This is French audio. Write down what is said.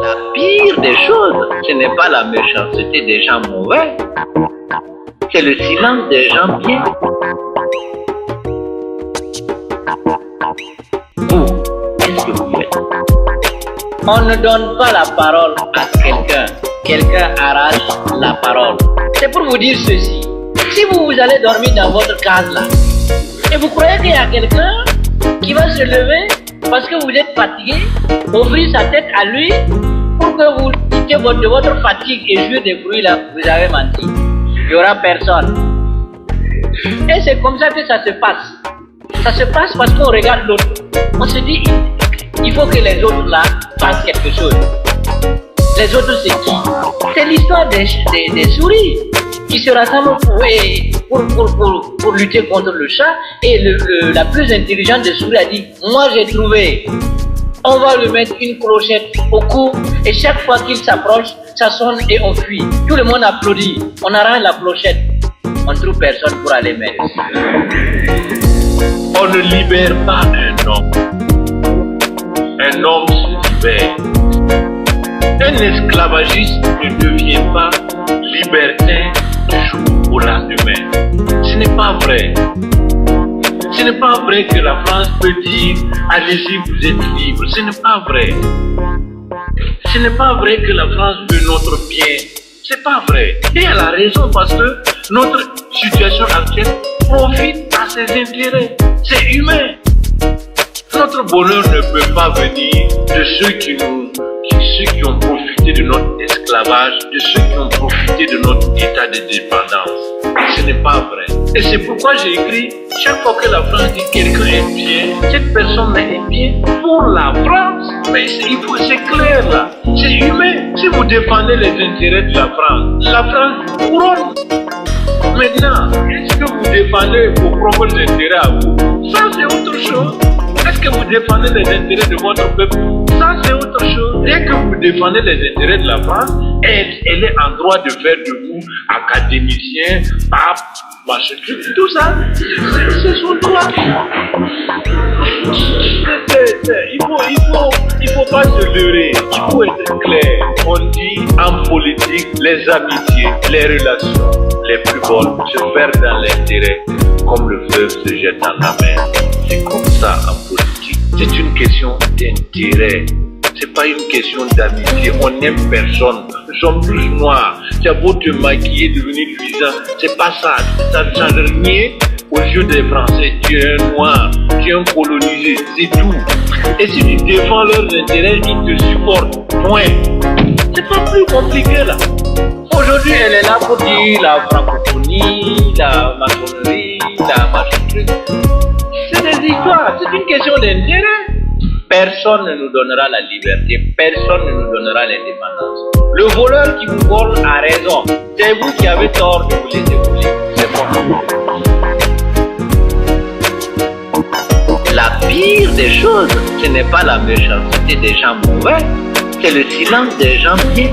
La pire des choses, ce n'est pas la méchanceté des gens mauvais, c'est le silence des gens bien. Vous, qu'est-ce que vous faites? On ne donne pas la parole à quelqu'un. Quelqu'un arrache la parole. C'est pour vous dire ceci. Si vous allez dormir dans votre case là, et vous croyez qu'il y a quelqu'un qui va se lever parce que vous êtes fatigué, ouvrir sa tête à lui pour que vous quittiez de votre fatigue et jouer des bruits là, vous avez menti. Il n'y aura personne. Et c'est comme ça que ça se passe. Ça se passe parce qu'on regarde l'autre. On se dit, il faut que les autres là fassent quelque chose. Les autres c'est qui? C'est l'histoire des souris qui se rassemblent pour lutter contre le chat. Et la plus intelligente des souris a dit, moi j'ai trouvé. On va lui mettre une clochette au cou et chaque fois qu'il s'approche, ça sonne et on fuit. Tout le monde applaudit. On arrange la clochette. On ne trouve personne pour aller mettre. On ne libère pas un homme. Un homme se libère. Un esclavagiste ne devient pas libertin du jour au lendemain. Ce n'est pas vrai. Ce n'est pas vrai que la France peut dire « Allez-y, vous êtes libre ». Ce n'est pas vrai. Ce n'est pas vrai que la France veut notre bien. C'est pas vrai. Et elle a raison parce que notre situation actuelle profite à ses intérêts. C'est humain. Notre bonheur ne peut pas venir de ceux qui ont profité de notre esclavage, de ceux qui ont profité de notre état de dépendance. Ce n'est pas vrai. Et c'est pourquoi j'ai écrit, chaque fois que la France dit quelqu'un est bien, cette personne est bien pour la France. Mais c'est clair là, c'est humain. Si vous défendez les intérêts de la France couronne. Maintenant, est-ce que vous défendez vos propres intérêts à vous? Ça c'est autre chose. Est-ce que vous défendez les intérêts de votre peuple? Ça c'est autre chose. Dès que vous défendez les intérêts de la France, elle est en droit de faire de vous académicien, pape, machin, tout ça, c'est son droit. Il faut pas se leurrer, il faut être clair. On dit en politique, les amitiés, les relations les plus bonnes se perdent dans l'intérêt, comme le fleuve se jette dans la mer. C'est comme ça en politique. C'est une question d'intérêt. C'est pas une question d'amitié. On n'aime personne. Nous sommes tous noirs. Tu as beau te maquiller, devenir luisant. C'est pas ça. Ça ne change rien aux yeux des Français. Tu es un noir. Tu es un colonisé. C'est tout. Et si tu défends leurs intérêts, ils te supportent. Point. C'est pas plus compliqué là. Aujourd'hui, elle est là pour dire la francophonie, la maçonnerie, la machin truc. C'est des histoires. C'est une question d'intérêt. Personne ne nous donnera la liberté, personne ne nous donnera l'indépendance. Le voleur qui vous vole a raison. C'est vous qui avez tort de vous laisser voler. C'est bon. La pire des choses, ce n'est pas la méchanceté des gens mauvais, c'est le silence des gens bien.